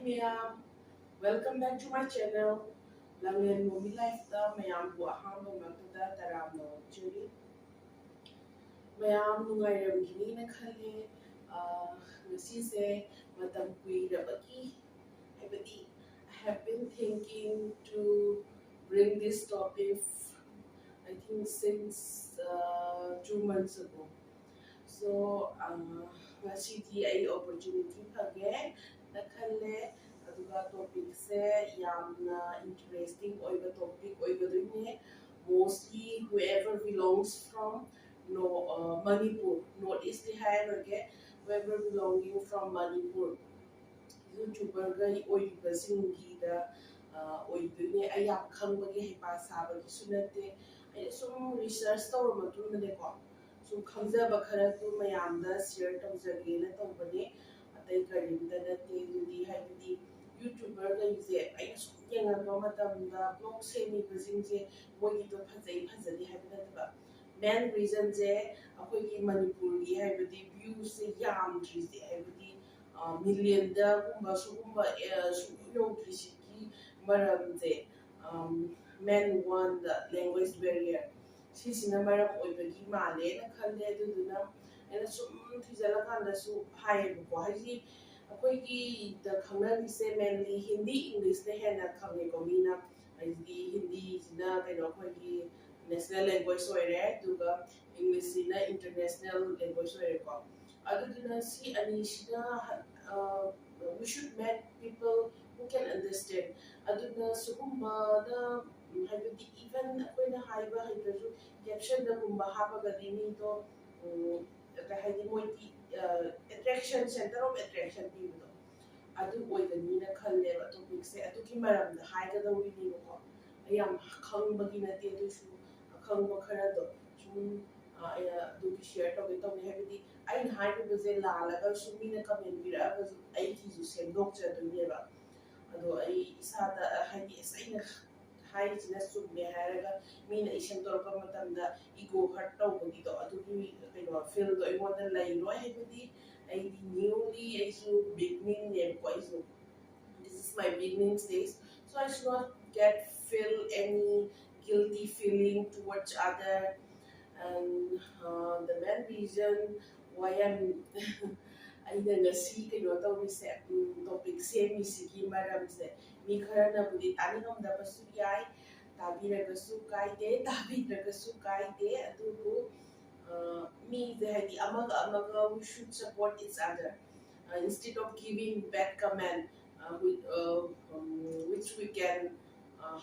Mayam, welcome back to my channel. Langen Movie Life da mayam bu hangba magda taram no churi. Mayam nungairam gini na khale ngasi se matam kui rabaki. I have been thinking to bring this topic I think since 2 months ago. So ngasi ay opportunity phage na khale aduga topic se yamna interesting oiba topic oiba dune mostly whoever belongs from no Manipur northeast hairage whoever belonging from Manipur YouTuber ga oiba singi da oidune ayam khangbagi hepa sabagi sunate ay sum research tawr matuna de ko sum khamjaba khara tu mayamda share tawjage na tawbane atai karimda nate dudi haibidi YouTuber ga ise ay sum yenga ba matamda blog semi bazingje mogi to phajai phajadi haibida ba main reason je akoi ki Manipur gi haibidi views se yam dri haibidi million da kumba sugumba yautrishiki maramze men one the language barrier sisina maram oibagi male na khalle aduna ena sum thijala kanda su hai ko haji akoi ki the khangna se mainly Hindi English ne hena khange ko mina haji Hindi sina kaino akoi ki national language oire duga English sina international language oire ko aduna si anishina we should make people who can understand aduna sugumba da haibidi even akoina haiba haidraju caption da gumba hapaga dini to ta haidi moiti attraction center of attraction pibudo adu oigani na khalle ba topic se adu ki maram da haiga da wi ni ko ayam khangbagi na te du shu khangba khara do sum aya du ki share to ni haibidi I had to say la laga sumina kamen bira was Eigi ju sem doctor to neba ado ai isada hadi isaina hai jina sumne haraga mina isem tor ka matamda ego hurt taw bagi to adu ki kaino feel do I want to lai no habidi I newly I so beginning name ko iso this is my beginning stage so I should not get feel any guilty feeling towards other and the main reason why I'm aina ngasi kaino tawrise topic se mi sigi maram se mi kharana budi taningam da basu yai tabiraga su kaide tabiraga su kaide adubu me the hadi amaga we should support each other instead of giving bad comment which we can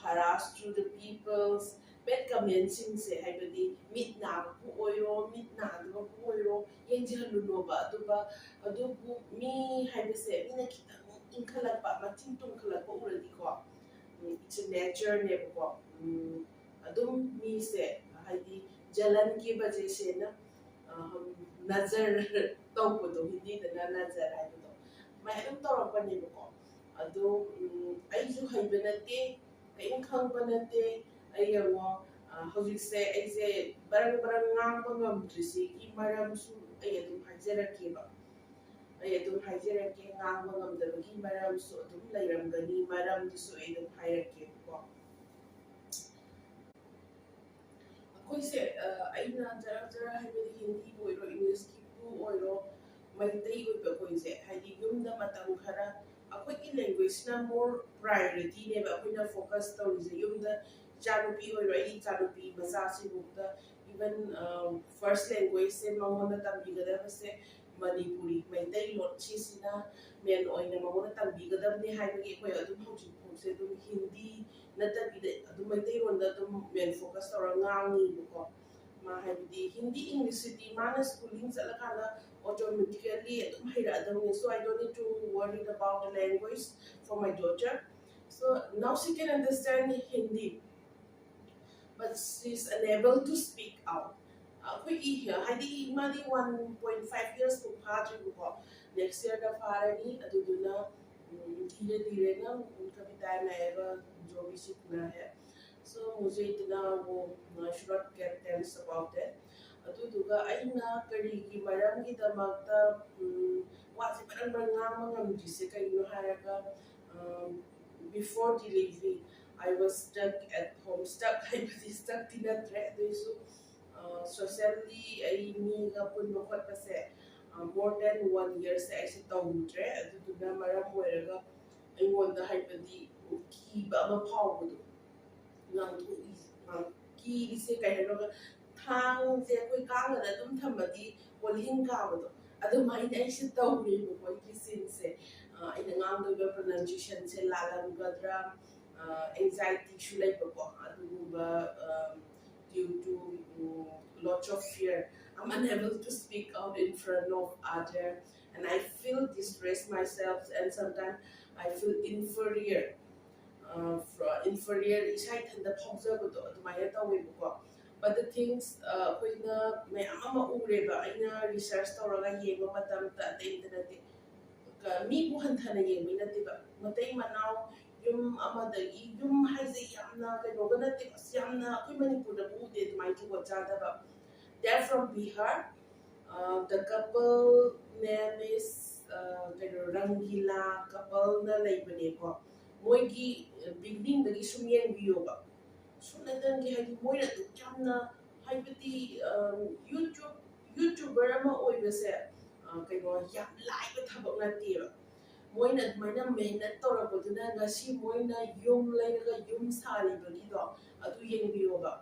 harass to the peoples bad comments se haibadi mit na pu oiro mit na do pu oiro yenjhalu no ba adubu mi haibase mina kitang inkhalakpa matin tum khalakpa uradi ko it's a nature ne ko adum mi se haidi jalan ki baje se na nazar tawpudo hindi da nazar haibudo mai adum tawra ne ko ado aiju haibanate kain khangbanate ayango hojikse aise barang ngangba ngamdrisi ki maram su ay adum haijarake ba ay adum haijarake ngangba ngamdabagi maram su adum lairamgani maram su ay adum hairake ko akoise aina jara haibedi Hindi oiro English ki pu oiro Meitei oiba koise haidi yumda matam khara akoi ki language na more priority ne ba akoina focus tawrise yumda chanupi oiro ai chanupi macha si bukta even first language se mamona tambigada se Manipuri Meitei lot chi sina men oina mamona tambigada ne haibagi koi adum hojik se dum Hindi natabide adum Meitei ronda adum men focus tawra ngangi ko ma haibidi Hindi English city mana schooling salakala automatically adum haira adum so I don't need to worry about the language for my daughter so now she can understand Hindi but she's unable to speak out akhoi here haidi madi 1.5 years to father ko next year da farani aduduna धीरे धीरे ना उनका भी time आएगा जो भी सीखना है so मुझे इतना वो should not get tense about it अदुदुगा अइना करीगी मरमगी दमकता what's it before delivery I was stuck at home stuck stuck in a thread socially I need a put no more than 1 year say I sit down thread to the maram where I want the hypody key but I'm a power ngang thu ki se kai no thang je koi kang na dum thamadi walhin ka do adu mai dai se tau ri mo koi ki sin se ina ngang do pronunciation se la lam gadra anxiety shulai ko adu ba due to lots of fear I'm unable to speak out in front of other and I feel distressed myself and sometimes I feel inferior inferior isai thanda phawjabado adumaya tawebako but the things koina mayam ama ureba aina research tawraga yenga matamta internet mi bu hanthana yenga natiba matai manau yum amadagi yum haise yamna kaino ganati yamna koi manipur da bu de mai ki wachada ba they're from Bihar the couple name is Rangila couple na laibane ko moigi beginning dagi sumyen biyoba sunatan gi hadi moina tu kamna haibati YouTuber ama oibase kaino yam laiba thabak nateba moina admaina mehnat tawrabaduna ngasi moina yum lairaga yum saribagi do adu yengbiyoba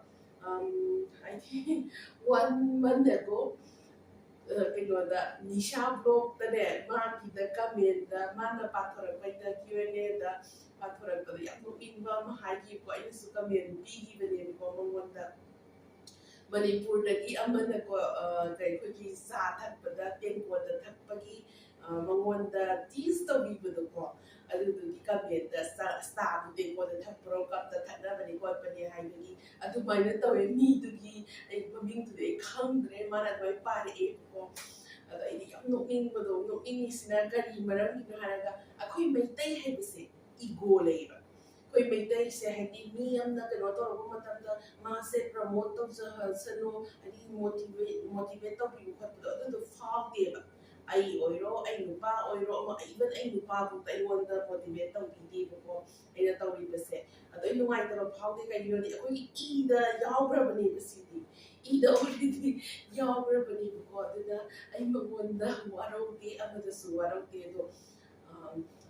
I think 1 month ago kainoda nisha blog tane ma ki da comment da mana pathorak da Q&A da pathorak da yam inba ma haji ko ai su comment bi gi bene ko mongonda Manipur dagi amana ko kai ko ki sa thak pada ten ko da thak pagi mongonda tis to bi budo ko adu du ki comment da sta bu ten ko da thak pro kap da thak na bani ko pani hai gi adu mai na to mi du gi ai ming tu de khangre mana mai pare e ko ada ini yam nokning bado nokning sina gari maram ki haraga akhoi Meitei haibase ego leiba koi Meitei se hadi mi amna kano to ro matamda ma se promote to sano ani motivate to bi khat do do fog deba ai oiro ai nupa oiro ma even ai nupa bu tai wonda motivate to bi de ko ai na to bi base ado ai nuai to fog de kai yo ni akoi I da yawbra bani basidi ida already yawbani ko aduna ai magonda warauti amada su warauti do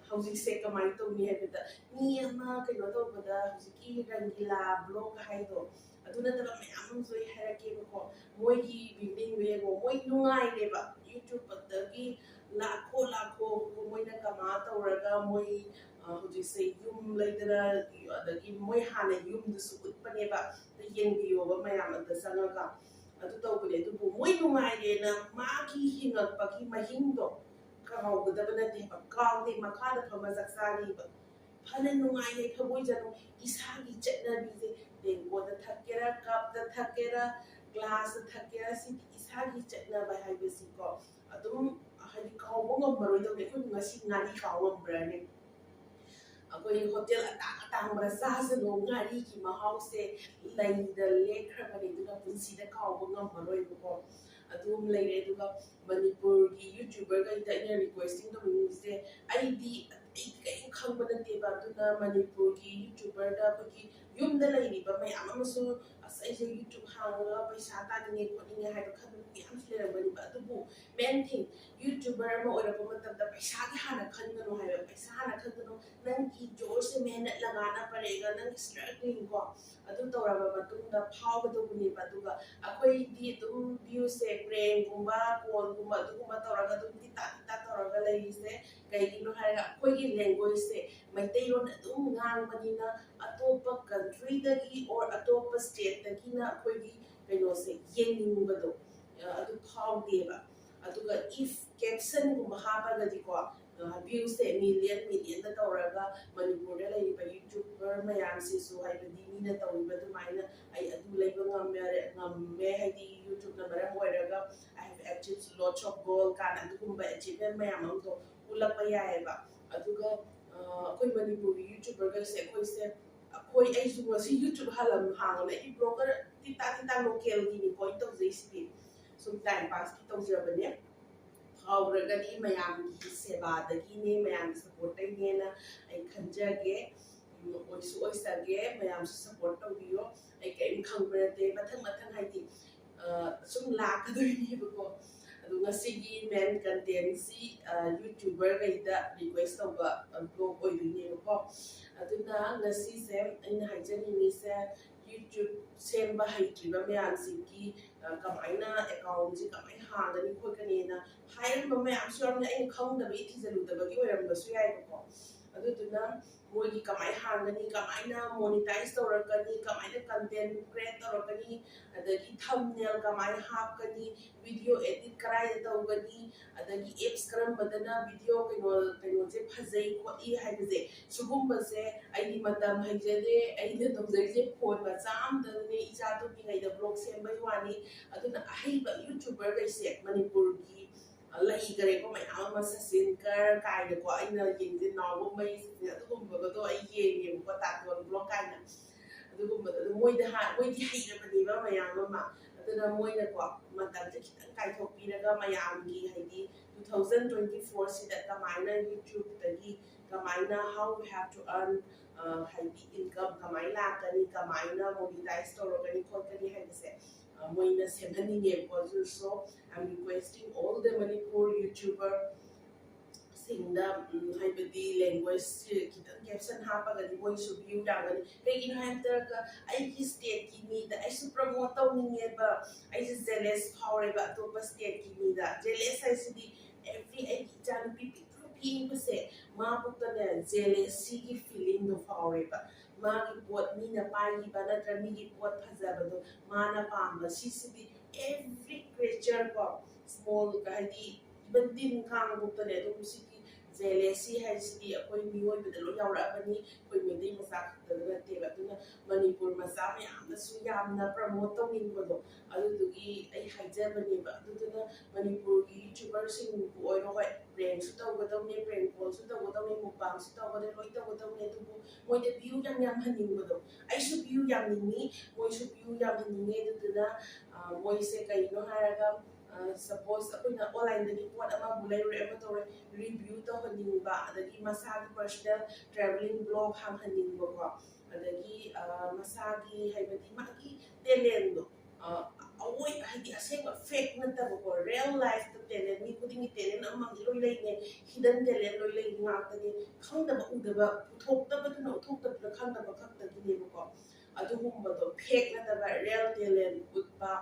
hausi se kamai to ni habita ni ama kaino to bada hausi rangila blog haido aduna tara me am zoi harake ko moi gi building we go moi nungai leba YouTube dagi lakho moi na kama to raga moi hausi se yum laidara adagi moi hana yum du su utpaneba yengbiyo ba mayam da sanaga adu tawbule du moi nungai na magi hingakpaki mahingdo kaawgdabana te kaawde makada phama jaksari ba phana nungai ne khaboi janu isagi chetna bize dengo da thakera kap da thakera glass da thakera si isagi chetna ba haibesi ko adum hadi kaawbo ngambaroi do ne ko ngasi ngari kaawam brane akoi hotel atang brasa se no ngari ki mahau se laida lekra bani du na punsi da kaawbo ngambaroi ko adum leire du ka Manipur ki YouTuber ka ita ina requesting to me se ID kai khangba na te ba tu na Manipur ki YouTuber da ki yum da lai ni ba mai amasu asai se YouTube hanga paisa ta ni ko ni ha ba khan ki am sile ba ni ba tu bu main thing YouTuber ma ora ko matam da paisa ki hana khan no ha ba paisa hana khan no nang ki jor se mehnat lagana parega nang struggling ko adu to ra ba matung da phau ba tu ni ba tu ga akoi di tu view se brain gumba kon gumba tu gumba to ra ga tu ti ta to ra ga lai se kai ki no ha ga koi ki language se Meitei ron adum ngang manina atopa country dagi or atopa state dagi na koi ki kaino se yening ba do adu phau de ba adu ga if caption gumba ha ba ga di ko views se million da to ra ga Manipur da lai ba YouTuber mayamsi su hai ba di ni na to ba du mai na ai adu lai ba ngamme hai di YouTube na maram wa ra ga I have achieved lots of goal kan adu gumba achievement mayam ang to ulak pa ya ba adu ga koi Manipuri YouTuber ga se koi se koi ai su si YouTube halam hang na I blogger tita local gi ni koi to zai speed so time pass ki to zira ba ne ꯍꯥꯎꯔꯒꯗꯤ ꯃꯌꯥꯝꯒꯤ ꯁꯦꯕꯥꯗꯒꯤꯅꯦ ꯃꯌꯥꯝꯒꯤ ꯁꯞꯄꯣꯔꯠꯇꯩꯅꯦꯅ ꯑꯩ ꯈꯟꯖꯒꯦ ꯑꯣꯏꯁꯨ ꯑꯣꯏꯖꯒꯦ ꯃꯌꯥꯝꯁꯨ support ꯇꯧꯕꯤꯌꯣ ꯑꯩ ꯀꯔꯤꯝ ꯈꯪꯕ ꯅꯠꯇꯦ ꯃꯊꯪ ꯍꯥꯏꯗꯤ ꯁꯨꯝ ꯂꯥꯛꯀꯗꯣꯏꯅꯦꯕꯀꯣ ꯑꯗꯨ ꯉꯁꯤꯒꯤ ꯃꯦꯟ ꯀꯟꯇꯦꯟꯁꯤ ꯌꯨꯇ꯭ꯌꯨꯕꯔꯈꯩꯗ ꯔꯤꯀ꯭ꯋꯦꯁ ꯇꯧꯕ ꯕ꯭ꯂꯣꯛ ꯑꯣꯏꯗꯣꯏꯅꯦꯕꯀꯣ ꯑꯗꯨꯅ ꯉꯁꯤꯁꯦ ꯑꯩꯅ ꯍꯥꯏꯖꯅꯤꯡꯉꯤꯁꯦ ꯌꯨꯇ꯭ꯌꯨꯕ ꯁꯦꯝꯕ ꯍꯩꯇ꯭ꯔꯤꯕ ꯃꯌꯥꯝꯁꯤꯡꯒꯤ ꯀꯃꯥꯏꯅ ꯑꯦꯀꯥꯎꯟꯁꯤ ꯀꯃꯥꯏꯅ ꯍꯥꯡꯒꯅꯤ ꯈꯣꯠꯀꯅꯤꯅ ꯍꯥꯏꯔꯤꯕ ꯃꯌꯥꯝꯁꯨ ꯌꯥꯎꯔꯝꯅꯤ ꯑꯩꯅ ꯈꯪꯗꯕꯒꯤ ꯊꯤꯖꯤꯜꯂꯨꯗꯕꯒꯤ ꯑꯣꯏꯔꯝꯕꯁꯨ ꯌꯥꯏꯕꯀꯣ ꯑꯗꯨꯗꯨꯅ ꯃꯣꯏꯒꯤ ꯀꯃꯥꯏꯅ ꯍꯥꯡꯒꯅꯤ ꯀꯃꯥꯏꯅ ꯃꯣꯅꯤꯇꯥꯏꯖ ꯇꯧꯔꯛꯀꯅꯤ ꯀꯃꯥꯏꯅ ꯀꯟꯇꯦꯟ ꯀ꯭ꯔꯤꯌꯦꯠ ꯇꯧꯔꯛꯀꯅꯤ ꯑꯗꯒꯤ ꯊꯝꯅꯦꯜ ꯀꯃꯥꯏꯅ ꯍꯥꯞꯀꯅꯤ ꯚꯤꯗꯤꯑꯣ एडिट ꯀꯗꯥꯏꯗ ꯇꯧꯒꯅꯤ ꯑꯗꯒꯤ ꯑꯦꯞꯁ ꯀꯔꯝꯕꯗꯅ ꯚꯤꯗꯤꯑꯣ ꯀꯩꯅꯣꯁꯦ ꯐꯖꯩ ꯈꯣꯠꯂꯤ ꯍꯥꯏꯕꯁꯦ ꯁꯤꯒꯨꯝꯕꯁꯦ ꯑꯩꯗꯤ ꯃꯇꯝ ꯍꯩꯖꯗꯦ ꯑꯩꯅ ꯇꯧꯖꯔꯤꯁꯦ ꯐꯣꯟ ꯃꯆꯥ ꯑꯃꯗꯅꯦ ꯏꯆꯥ ꯇꯨꯝꯃꯤꯉꯩꯗ ꯕ꯭ꯂꯣꯛ ꯁꯦꯝꯕꯒꯤ ꯋꯥꯅꯤ ꯑꯗꯨꯅ ꯑꯍꯩꯕ ꯌꯨꯇ꯭ꯌꯨꯕꯔꯈꯩꯁꯦ ꯃꯅꯤꯄꯨꯔꯒꯤ ꯂꯩꯈꯔꯦꯀꯣ ꯃꯌꯥꯝ ꯑꯃ ꯁꯆꯤꯟꯀꯔ ꯀꯥꯏꯅꯀꯣ ꯑꯩꯅ ꯌꯦꯡꯁꯦ ꯅꯥꯎꯕ ꯃꯩ ꯑꯗꯨꯒꯨꯝꯕꯒꯗꯣ ꯑꯩ ꯌꯦꯡꯉꯦꯕꯀꯣ ꯇꯥꯇꯣꯟ ꯕ꯭ꯂꯣꯛ ꯀꯥꯏꯅ ꯑꯗꯨꯒꯨꯝꯕꯗꯣ ꯑꯗꯨ ꯃꯣꯏꯗꯤ ꯍꯩꯔꯕꯅꯦꯕ ꯃꯌꯥꯝ ꯑꯃ ꯑꯗꯨꯅ ꯃꯣꯏꯅꯀꯣ ꯃꯇꯝꯁꯦ ꯈꯤꯇꯪ ꯀꯥꯏꯊꯣꯛꯄꯤꯔꯒ ꯃꯌꯥꯝꯒꯤ ꯍꯥꯏꯗꯤ 2024 ꯀꯃꯥꯏꯅ ꯌꯨꯇ꯭ꯌꯨꯕꯇꯒꯤ ꯀꯃꯥꯏꯅ how we have to earn ꯍꯥꯏꯗꯤ ꯏꯟꯀꯝ ꯀꯃꯥꯏꯅ ꯂꯥꯛꯀꯅꯤ ꯀꯃꯥꯏꯅ ꯃꯣꯅꯤꯇꯥꯏꯖ ꯇꯧꯔꯛꯀꯅꯤ ꯈꯣꯠꯀꯅꯤ ꯍꯥꯏꯕꯁꯦ ꯃꯣꯏꯅ ꯁꯦꯝꯍꯟꯅꯤꯡꯉꯦꯕꯀꯣ so I'm requesting all the Manipur YouTuber ꯁꯤꯡꯗ ꯍꯥꯏꯕꯗꯤ ꯂꯦꯡꯒ꯭ꯋꯦꯖꯁꯤ ꯈꯤꯇꯪ ꯀꯦꯞꯁꯟ ꯍꯥꯞꯄꯒꯗꯤ ꯃꯣꯏꯁꯨ ꯚ꯭ꯌꯨ ꯌꯥꯝꯒꯅꯤ ꯀꯩꯒꯤꯅꯣ ꯍꯥꯏꯕꯗ ꯑꯩꯒꯤ ꯁ꯭ꯇꯦꯠꯀꯤ ꯃꯤꯗ ꯑꯩꯁꯨ ꯄ꯭ꯔꯃꯣꯠ ꯇꯧꯅꯤꯡꯉꯦꯕ ꯑꯩꯁꯦ ꯖꯦꯂꯦꯁ ꯐꯥꯎꯔꯦꯕ ꯑꯇꯣꯞꯄ ꯁ꯭ꯇꯦꯠꯀꯤ ꯃꯤꯗ ꯖꯦꯂꯦꯁ ꯍꯥꯏꯁꯤꯗꯤ ꯑꯦꯚ꯭ꯔꯤ ꯑꯩꯒꯤ ꯏꯆꯥꯅꯨꯄꯤ ꯄꯤꯛꯇ꯭ꯔꯨ ꯄꯤꯛꯕꯁꯦ ꯃꯥꯕꯨꯛꯇꯅꯦ ꯖꯦꯂꯦꯁꯤꯒꯤ ꯐꯤꯂꯤꯡꯗꯣ ꯐꯥꯎꯔꯦꯕ ꯃꯥꯒꯤ ꯄꯣꯠ ꯃꯤꯅ ꯄꯥꯏꯈꯤꯕ ꯅꯠꯇ꯭ꯔꯒ ꯃꯤꯒꯤ ꯄꯣꯠ ꯐꯖꯕꯗꯣ ꯃꯥꯅ ꯄꯥꯝꯕ ꯁꯤꯁꯤꯗꯤ ꯑꯦꯚ꯭ꯔꯤ ꯀ꯭ꯔꯤꯌꯦꯆꯔ ꯀꯣ ꯁ꯭ꯃꯣꯜ ꯍꯥꯏꯗꯤ इवन दिन खांगबुक्तने अदुम सिगी जेलेसी हाइसिदी अखोई मियोइबदा लो यावराबनी अखोई मेदई मसा खक्तदा नतेबा अदुना मणिपुर मसा मयामनसु यामना प्रमोट तौनिंगबदो अदुदुगी आई हाइजबनेबा अदुदुना मणिपुर की यूट्यूबर सिंग ओइरो होय ब्रेंड सु तौगदौने ब्रेंड कॉल सु तौगदौने मुकबांग सु तौगदे लोइ तौगदौने अदुबु मोइदे व्यू याम हनिंगबदो आइसु व्यू याम निंगी मोइसु व्यू याम हनिंगे अदुदुना मोइसे कइनो हारगा सपोज अखोइना ऑनलाइन पोट अमा बुलेरे अमा तौरे रिव्यू तौहनिंगबा अदगी मसागी पर्सनल ट्रैवलिंग ब्लॉग हांगहनिंगबको अदगी मसागी हाइबदी मागी टेलेंट दो अवोय हाइदी असेंग फेक नतबको रियल लाइफ द टेलेंट मी खुदिंगी टेलेंट अमा लोइ लेने हिडन टेलेंट लोइ लेने ngakतनी खंगदबा उदबा उथोक्तबदुना उथोक्तबदुना खंगदबा खक्तगिनेबको अदुगुम्बदो fake नतबा real talent Utba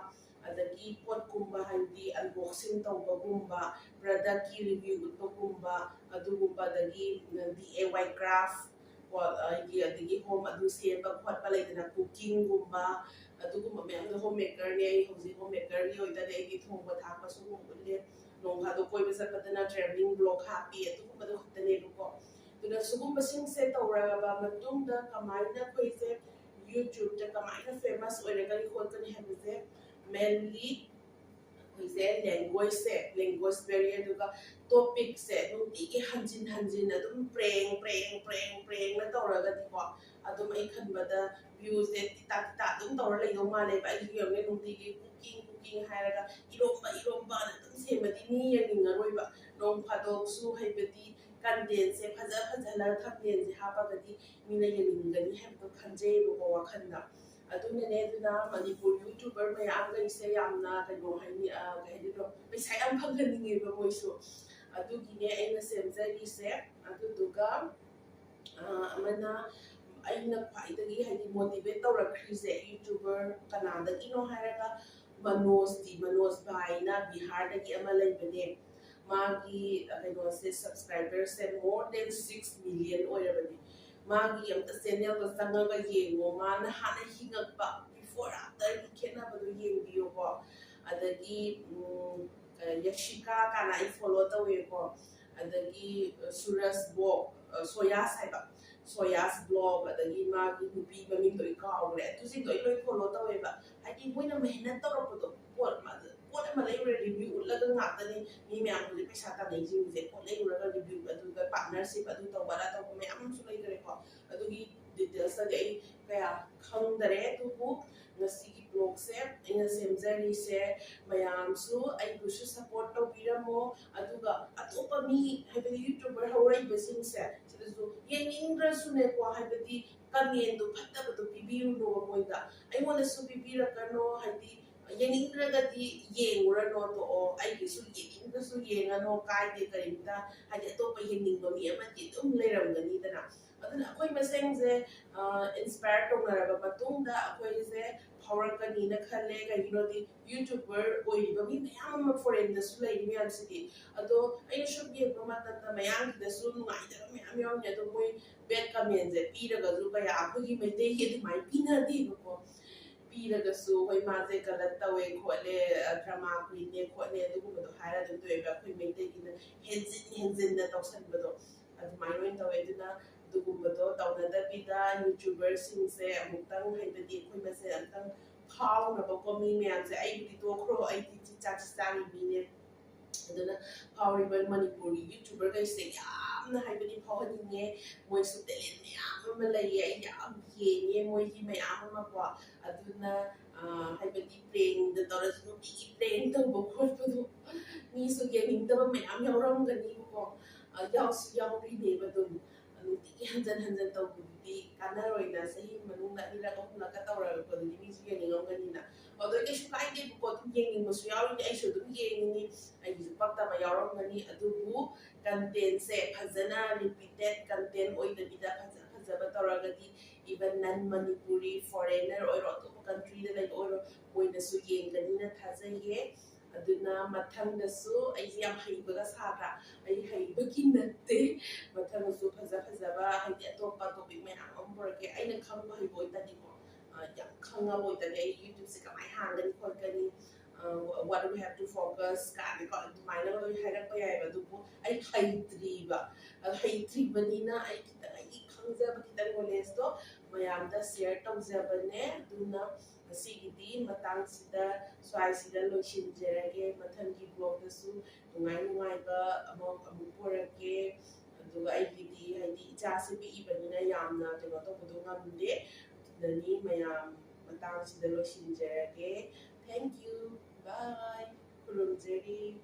अदगी पोटकुम्बा हाइदी unboxing तौबगुम्बा product की रिव्यू उतबगुम्बा अदुगुम्बा दगी DIY क्राफ्ट आइगी अदगी होम अदु सेबा खोटबा लेदना कुकिंग गुम्बा अदुगुम्बा मैम होम मेकर ने होजी होम मेकर ने ओइदा देगी थोंबा थापा सुगुम्बले नोंगा दो कोइबा चपदना ट्रैवलिंग ब्लॉग हापी अदुगुम्बा दो खतने बको दुना सुगुम्बा सिंग से तौराबा मतुंगदा कमाइना खोइसे YouTube ता कमाइना फेमस ओइरगनी खोटकनी हबसे mainly language barrier दुगा topic से नुंतिगे हंजिन अदुम preng ना तौरगदीको अदुम आई खनबदा views से तिता अदुम तौर लेदो माले बा आई यंगे नुंतिगे कुकिंग हायरगा इरोम्बा अदुम सेमदी मी यंगिंगरोइबा नोंग फादोक्सु हाइबदी कंटेंट से फजला थंबनेल से हापागदी मीना यंगिंगनी हैबदो खंजेबो वाखन्ना अदुनने अदुना मणिपुर यूट्यूबर मयाम गइसे यामना कइनो हाइनि कइदिनो पैसा याम फंगनिंगेबा मोइसु अदुगिने आइना सेमजरिसे अदुदुगा अमना आइना ख्वाइदगी हाइदि मोटिवेट तौरखरिसे यूट्यूबर कनादगिनो हायरगा मनोज भाईना बिहारदगी अमा लैबने मागी कइनो से सब्सक्राइबर्स से मोर देन 6 मिलियन ओइरबनी मागी अमता चैनल को संगगा येंगो माना हाना हिंगकपा बिफोर आफ्टर की खेनाबदो येंबियोको अदगी यक्षिका काना आई फॉलो तवेको अदगी सुरस ब्लॉग सोयास ब्लॉग अदगी मागी नुपी ममिंग दो इकाउरे तुसी दो लोइ फॉलो तवेबा हाइदि मोइना मेहनत तौरपदो पोट अमा लेउरे रिव्यू उलगा ngakani mi myam du पैसा तानै जिंजे पोट लेउरगा रिव्यू अदुगा पार्टनरशिप अदु तौबरा तौ मैम सु लेगरे को अदुगी डिटेल्स दा आई कया खंगदरे तुबु ngasi blog se ina semjari se mayam su ai busu support to biramo aduga atopa mi habedi YouTuber haurai basing se sidasu yeningra su ne kwa habedi kamen do phatta do bibiu no moida ai wona su bibira kano hadi yeningra ga di yengura no to o ai gisu yeningra su yenga no kai de karimta hadi atopa yeningba mi amati dum leramgani dana aduna akoi masengse inspire tongnaraba matungda akoise haurakani na khalle kaginodi YouTuber oiba mi mayam ma foreign da su lai mi amsidi ado ai should be a matata mayam da su ngai da mayam yaw ne do moi bet comment je pira ga zu kaya akogi Meitei he mai pina di ko pira ga su hoi ma je kalat tawe khole drama queen ne khole du ko do haira du to ba khoi Meitei gina henzin na tawsan ba do adu mai noin tawe dina दुगुम्बदो तौनदबिदा YouTuber सिंसे अमुक्तंग हाइबदि अखोय मसे अंतंग फावनबको मी मयामसे आइबदि तोखरो आइदि चाचाचानि बिने aduna फावरिबल मणिपुरी यूट्यूबर गाइसे यामना हाइबदि फावहनिंगे मोइसु टेलेंट मयाम अमा लैये आई याम येंगे मोइगि मयाम अमा को aduna हाइबदि प्लेइंग द तोरस नुति प्लेइंग तबो खोटपदो मीसु गेमिंग तब मयाम यावरमगनि को यावसि यावरि नेबदुम नुति हंजन हंजन तौबुदी कानारोइना सही मनुंगा निरा कोना का तौराबदि मीसु गेनिंगमगनिना अदो केसु काइदे को तुम येंगिंगमसु यावरि आइसु दुम येंगिनी आइसु पक्ता मा यावरमगनि अदुबु कंटेंट से फजना रिपीटेड कंटेंट ओइदबिदा फजबा तौरागदि even non Manipuri foreigner or other country that like or when the su yenganina thazaye aduna mathang da su ai yam haibaga sara ai haibagi natte mathang su faza ba hai atopa topic me amborke aina khamba haiboi tadi ko yam khanga boi tadi YouTube se kamai hangani khorkani what do we have to focus ka ko minor we haira ko yai ba du ai haitri ba haitri banina ai kita ai khangja ba kita knowledge to mayamda share tawjabane aduna asigidi matang sida swai sida loishinjerage mathangi blog da su nungai ba amu porake aduga aigidi haidi icha se bi ibanina yamna teno to budu ngamde dani mayam matang sida loishinjerage thank you bye kurumjeri